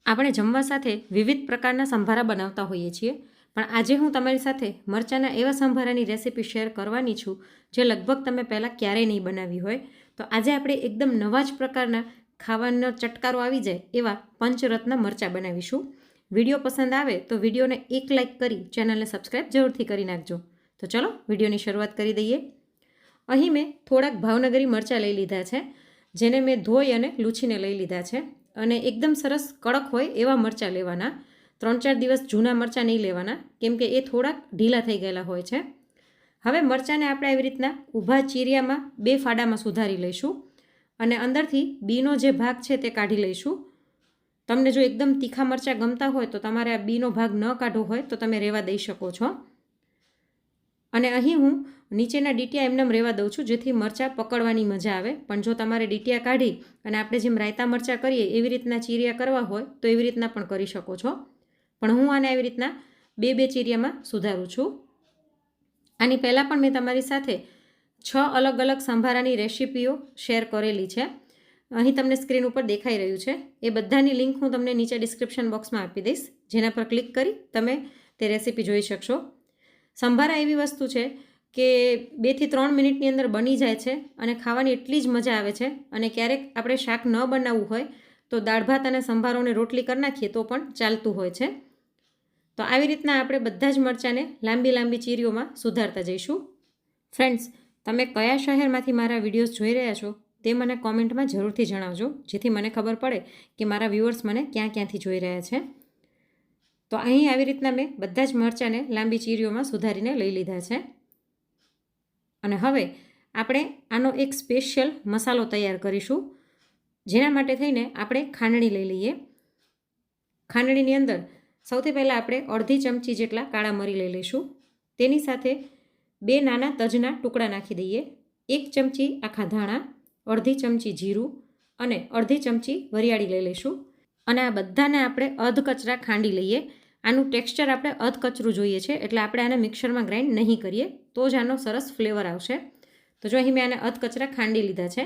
આપણે જમવા સાથે વિવિધ પ્રકારના સંભારા બનાવતા હોઈએ છીએ, પણ આજે હું તમારી સાથે મરચાંના એવા સંભારાની રેસીપી શેર કરવાની છું જે લગભગ તમે પહેલાં ક્યારેય નહીં બનાવી હોય. તો આજે આપણે એકદમ નવા જ પ્રકારના ખાવાનો ચટકારો આવી જાય એવા પંચરત્ન મરચાં બનાવીશું. વિડીયો પસંદ આવે તો વિડીયોને એક લાઇક કરી ચેનલને સબસ્ક્રાઈબ જરૂરથી કરી નાખજો. તો ચલો વિડીયોની શરૂઆત કરી દઈએ. અહીં મેં થોડાક ભાવનગરી મરચાં લઈ લીધા છે, જેને મેં ધોઈ અને લૂછીને લઈ લીધા છે. અને એકદમ સરસ કડક હોય એવા મરચાં લેવાના. 3-4 દિવસ જૂના મરચાં નહીં લેવાના, કેમ કે એ થોડાક ઢીલા થઈ ગયેલા હોય છે. હવે મરચાંને આપણે આવી રીતના ઊભા ચીરિયામાં 2 ફાડામાં સુધારી લઈશું અને અંદરથી બીનો જે ભાગ છે તે કાઢી લઈશું. તમને જો એકદમ તીખા મરચાં ગમતા હોય તો તમારે આ બીનો ભાગ ન કાઢવો હોય તો તમે રહેવા દઈ શકો છો. અને અહીં હું નીચેના ડીટિયા એમને રહેવા દઉં છું, જેથી મરચાં પકડવાની મજા આવે. પણ જો તમારે ડીટિયા કાઢી અને આપણે જેમ રાયતા મરચાં કરીએ એવી રીતના ચીરિયા કરવા હોય તો એવી રીતના પણ કરી શકો છો. પણ હું આને આવી રીતના 2 ચીરિયામાં સુધારું છું. આની પહેલાં પણ મેં તમારી સાથે 6 અલગ અલગ સંભારાની રેસીપીઓ શેર કરેલી છે. અહીં તમને સ્ક્રીન ઉપર દેખાઈ રહ્યું છે. એ બધાની લિંક હું તમને નીચે ડિસ્ક્રિપ્શન બોક્સમાં આપી દઈશ, જેના પર ક્લિક કરી તમે તે રેસીપી જોઈ શકશો. સંભારા એવી વસ્તુ છે કે 2 થી 3 મિનિટની અંદર બની જાય છે અને ખાવાની એટલી જ મજા આવે છે. અને ક્યારેક આપણે શાક ન બનાવવું હોય તો દાળ ભાત અને સંભારોને રોટલી કરી નાખીએ તો પણ ચાલતું હોય છે. તો આવી રીતના આપણે બધા જ મરચાંને લાંબી લાંબી ચીરીઓમાં સુધારતા જઈશું. ફ્રેન્ડ્સ, તમે કયા શહેરમાંથી મારા વિડીયોઝ જોઈ રહ્યા છો તે મને કોમેન્ટમાં જરૂરથી જણાવજો, જેથી મને ખબર પડે કે મારા વ્યુઅર્સ મને ક્યાં ક્યાંથી જોઈ રહ્યા છે. તો અહીં આવી રીતના મેં બધા જ મરચાંને લાંબી ચીરીઓમાં સુધારીને લઈ લીધા છે. અને હવે આપણે આનો એક સ્પેશિયલ મસાલો તૈયાર કરીશું, જેના માટે થઈને આપણે ખાંડણી લઈ લઈએ. ખાંડણીની અંદર સૌથી પહેલાં આપણે અડધી ચમચી જેટલા કાળા મરી લઈ લઈશું. તેની સાથે 2 નાના તજના ટુકડા નાખી દઈએ, 1 ચમચી આખા ધાણા, અડધી ચમચી જીરું અને અડધી ચમચી વરિયાળી લઈ લઈશું. અને આ બધાને આપણે અધકચરા ખાંડી લઈએ. આનું ટેક્સચર આપણે અધકચરું જોઈએ છે, એટલે આપણે આને મિક્સરમાં ગ્રાઇન્ડ નહીં કરીએ તો જ આનો સરસ ફ્લેવર આવશે. તો જો અહીં મેં આને અધકચરા ખાંડી લીધા છે.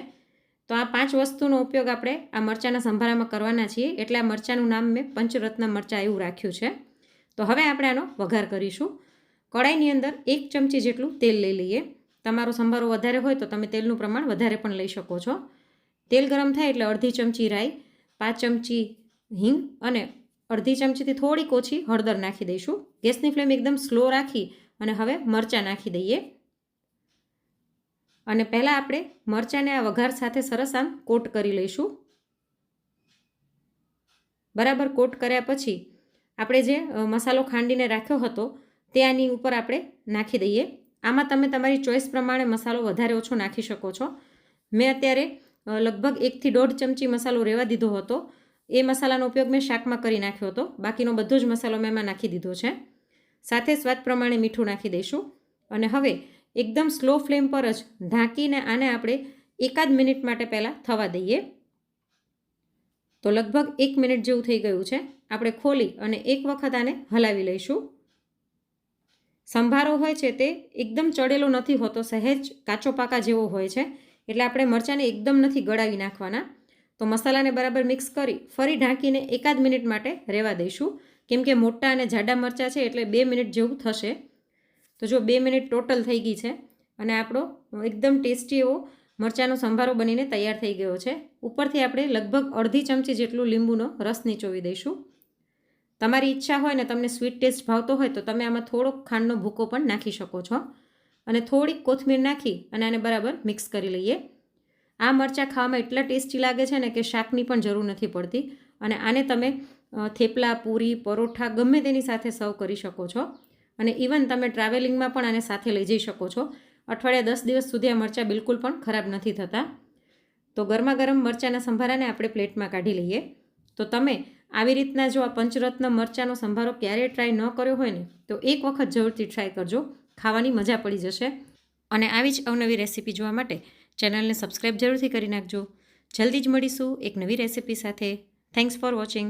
તો આ 5 વસ્તુનો ઉપયોગ આપણે આ મરચાંના સંભારામાં કરવાના છીએ, એટલે આ મરચાંનું નામ મેં પંચરત્ન મરચાં એવું રાખ્યું છે. તો હવે આપણે આનો વઘાર કરીશું. કડાઈની અંદર 1 ચમચી જેટલું તેલ લઈ લઈએ. તમારો સંભારો વધારે હોય તો તમે તેલનું પ્રમાણ વધારે પણ લઈ શકો છો. તેલ ગરમ થાય એટલે અડધી ચમચી રાઈ, 5 ચમચી હિંગ અને અડધી ચમચીથી થોડીક ઓછી હળદર નાખી દઈશું. ગેસની ફ્લેમ એકદમ સ્લો રાખી અને હવે મરચાં નાખી દઈએ. અને પહેલાં આપણે મરચાંને આ વઘાર સાથે સરસ આમ કોટ કરી લઈશું. બરાબર કોટ કર્યા પછી આપણે જે મસાલો ખાંડીને રાખ્યો હતો તે આની ઉપર આપણે નાખી દઈએ. આમાં તમે તમારી ચોઈસ પ્રમાણે મસાલો વધારે ઓછો નાખી શકો છો. મેં અત્યારે લગભગ 1 થી 1.5 ચમચી મસાલો રહેવા દીધો હતો. એ મસાલાનો ઉપયોગ મેં શાકમાં કરી નાખ્યો હતો. બાકીનો બધો જ મસાલો મેં એમાં નાખી દીધો છે. સાથે સ્વાદ પ્રમાણે મીઠું નાખી દઈશું. અને હવે એકદમ સ્લો ફ્લેમ પર જ ઢાંકીને આને આપણે 1 મિનિટ માટે પહેલાં થવા દઈએ. તો લગભગ 1 મિનિટ જેવું થઈ ગયું છે. આપણે ખોલી અને એક વખત આને હલાવી લઈશું. સંભારો હોય છે તે એકદમ ચડેલો નથી હોતો, સહેજ કાચો પાકા જેવો હોય છે, એટલે આપણે મરચાંને એકદમ નથી ગળાવી નાખવાના. તો મસાલાને બરાબર મિક્સ કરી ફરી ઢાંકીને 1 મિનિટ માટે રહેવા દઈશું, કેમ કે મોટા અને જાડા મરચાં છે એટલે 2 મિનિટ જેવું થશે. તો જો 2 મિનિટ ટોટલ થઈ ગઈ છે અને આપણો એકદમ ટેસ્ટી એવો મરચાંનો સંભારો બનીને તૈયાર થઈ ગયો છે. ઉપરથી આપણે લગભગ અડધી ચમચી જેટલું લીંબુનો રસ નીચોવી દઈશું. તમારી ઈચ્છા હોય ને તમને સ્વીટ ટેસ્ટ ભાવતો હોય તો તમે આમાં થોડોક ખાંડનો ભૂકો પણ નાખી શકો છો. અને થોડીક કોથમીર નાખી અને આને બરાબર મિક્સ કરી લઈએ. આ મરચાં ખાવામાં એટલા ટેસ્ટી લાગે છે ને કે શાકની પણ જરૂર નથી પડતી. અને આને તમે થેપલા, પૂરી, પરોઠા ગમે તેની સાથે સર્વ કરી શકો છો. અને ઇવન તમે ટ્રાવેલિંગમાં પણ આને સાથે લઈ જઈ શકો છો. અઠવાડિયા 10 દિવસ સુધી આ મરચાં બિલકુલ પણ ખરાબ નથી થતા. તો ગરમા ગરમ મરચાંના સંભારાને આપણે પ્લેટમાં કાઢી લઈએ. તો તમે આવી રીતના જો આ પંચરત્ન મરચાંનો સંભારો ક્યારેય ટ્રાય ન કર્યો હોય ને તો એક વખત જરૂરથી ટ્રાય કરજો. ખાવાની મજા પડી જશે. અને આવી જ અવનવી રેસીપી જોવા માટે ચેનલને સબસ્ક્રાઈબ જરૂરથી કરી નાખજો. જલ્દી જ મળીશું એક નવી રેસીપી સાથે. Thanks for watching.